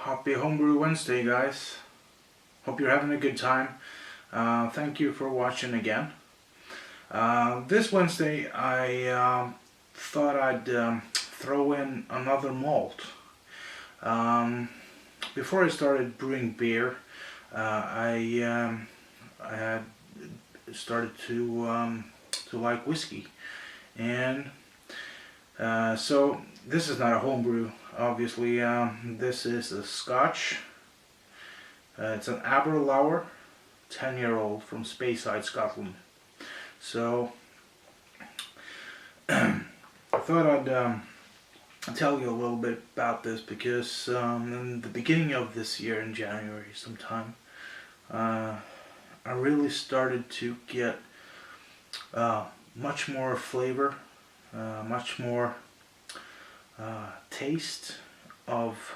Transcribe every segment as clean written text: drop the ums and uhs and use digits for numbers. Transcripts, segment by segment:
Happy Homebrew Wednesday, guys. Hope you're having a good time. Thank you for watching again. This Wednesday I thought I'd throw in another malt. Before I started brewing beer, I had started to like whiskey, and so this is not a homebrew. Obviously, this is a Scotch. It's an Aberlour 10-year-old from Speyside, Scotland. So I thought I'd tell you a little bit about this because in the beginning of this year, in January sometime, I really started to get much more flavor, much more taste of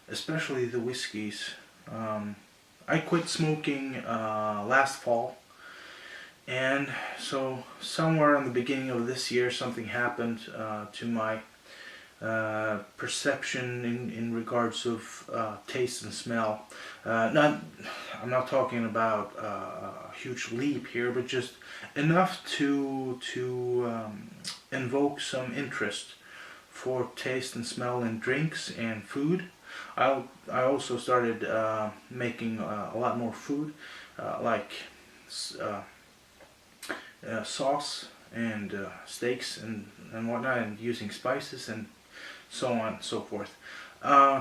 especially the whiskies. I quit smoking last fall, and so somewhere in the beginning of this year something happened to my perception in regards of taste and smell. I'm not talking about a huge leap here, but just enough to invoke some interest for taste and smell in drinks and food. I also started making a lot more food, like sauce and steaks and whatnot, and using spices and so on and so forth.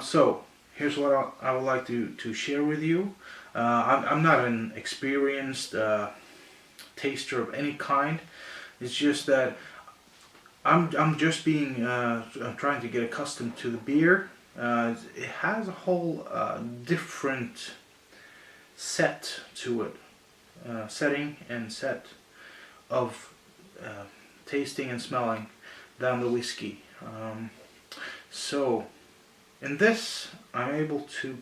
So here's what I would like to share with you. I'm not an experienced taster of any kind. It's just that I'm just being trying to get accustomed to the beer. It has a whole different set to it, setting and set of tasting and smelling than the whiskey. So in this I'm able to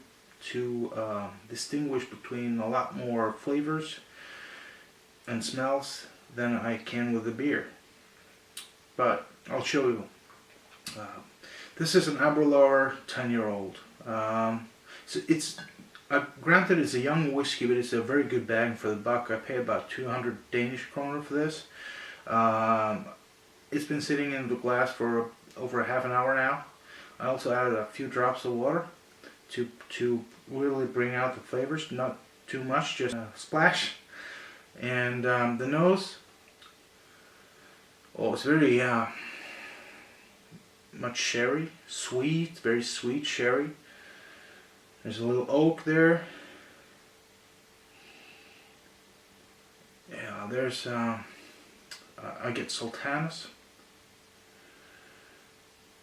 distinguish between a lot more flavors and smells than I can with the beer. But I'll show you. This is an Aberlour 10-year-old. So it's granted it's a young whiskey, but it's a very good bang for the buck. I pay about 200 Danish kroner for this. It's been sitting in the glass for over a half an hour now. I also added a few drops of water to really bring out the flavors. Not too much, just a splash. And the nose. Oh, it's very much sherry, sweet, very sweet sherry. There's a little oak there. Yeah, there's I get sultanas.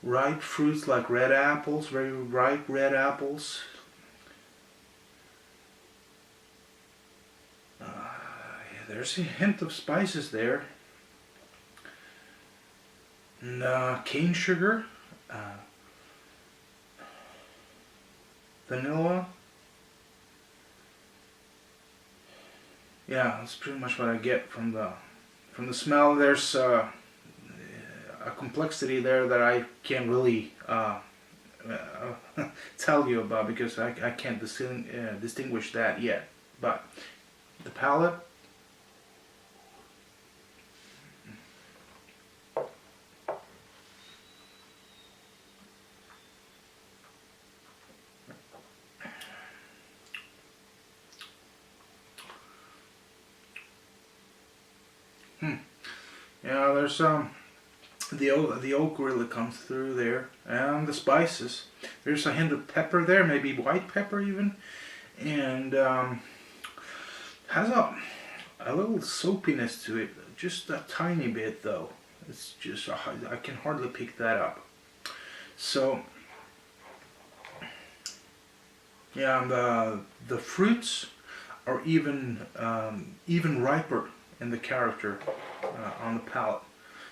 Ripe fruits like red apples, very ripe red apples. There's a hint of spices there. And cane sugar, vanilla. Yeah, that's pretty much what I get from the smell. There's a complexity there that I can't really tell you about because I can't distinguish that yet. But the palate. Yeah, there's the oak really comes through there, and the spices. There's a hint of pepper there, maybe white pepper even, and has a little soapiness to it, just a tiny bit though. It's just I can hardly pick that up. So yeah, and the fruits are even riper in the character on the palate.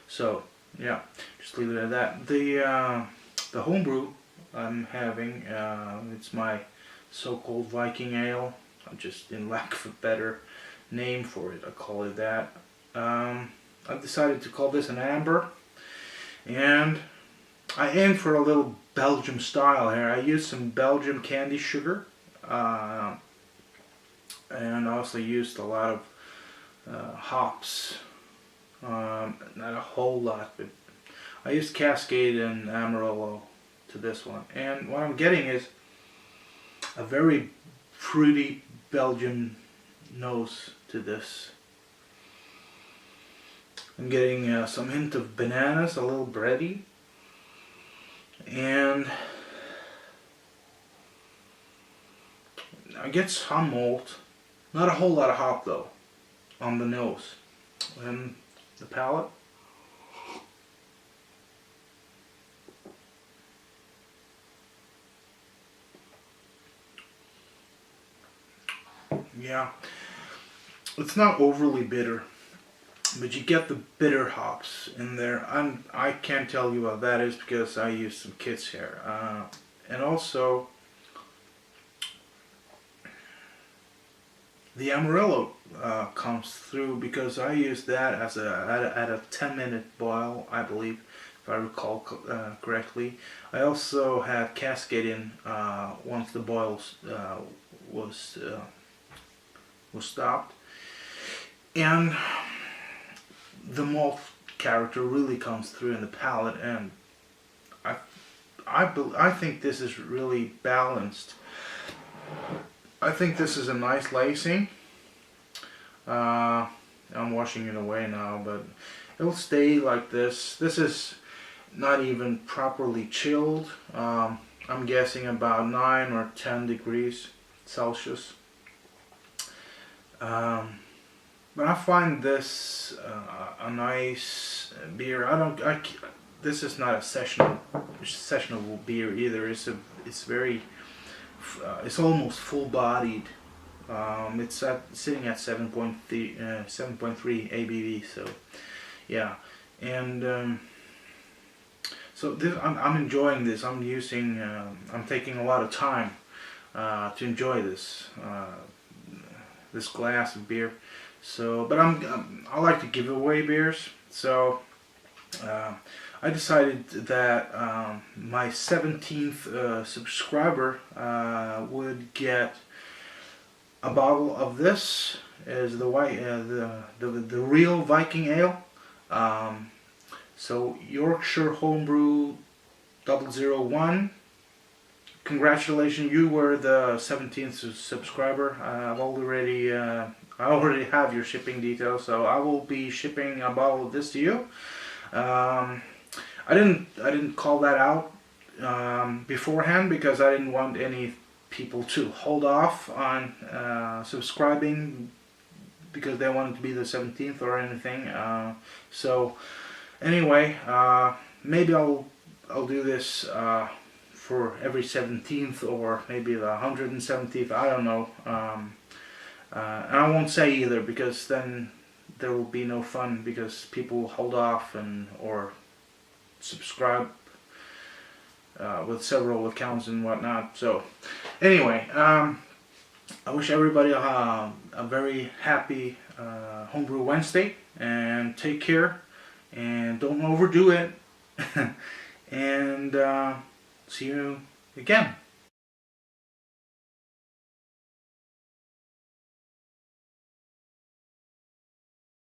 So yeah, just leave it at that. The homebrew I'm having, it's my so-called Viking ale. I'm just in lack of a better name for it. I call it that. I've decided to call this an amber, and I aimed for a little Belgium style here. I used some Belgium candy sugar, and also used a lot of hops. Not a whole lot, but I used Cascade and Amarillo to this one. And what I'm getting is a very fruity Belgian nose to this. I'm getting some hint of bananas, a little bready, and I get some malt. Not a whole lot of hop though on the nose. And the palate. Yeah, it's not overly bitter, but you get the bitter hops in there. I can't tell you what that is because I used some kits here, and also the Amarillo comes through because I used that as at a 10-minute boil, I believe, if I recall correctly. I also had Cascade in once the boil was stopped, and the malt character really comes through in the palate, and I think this is really balanced. I think this is a nice lacing. I'm washing it away now, but it'll stay like this. This is not even properly chilled. I'm guessing about 9 or 10 degrees Celsius. But I find this a nice beer. This is not a sessionable beer either. It's very it's almost full-bodied. It's sitting at 7.3 ABV. So yeah, and so I'm enjoying this. I'm taking a lot of time to enjoy this glass of beer. So, but I like to give away beers. So I decided that my 17th subscriber would get a bottle of this, is the white the real Viking Ale. So Yorkshire Homebrew 001. Congratulations, you were the 17th subscriber. I already have your shipping details, so I will be shipping a bottle of this to you. I didn't call that out beforehand because I didn't want any people to hold off on subscribing because they wanted to be the 17th or anything. So anyway, maybe I'll do this for every 17th or maybe the 117th. I don't know. And I won't say either because then there will be no fun because people will hold off or subscribe with several accounts and whatnot. So anyway, I wish everybody a very happy Homebrew Wednesday, and take care and don't overdo it. And see you again.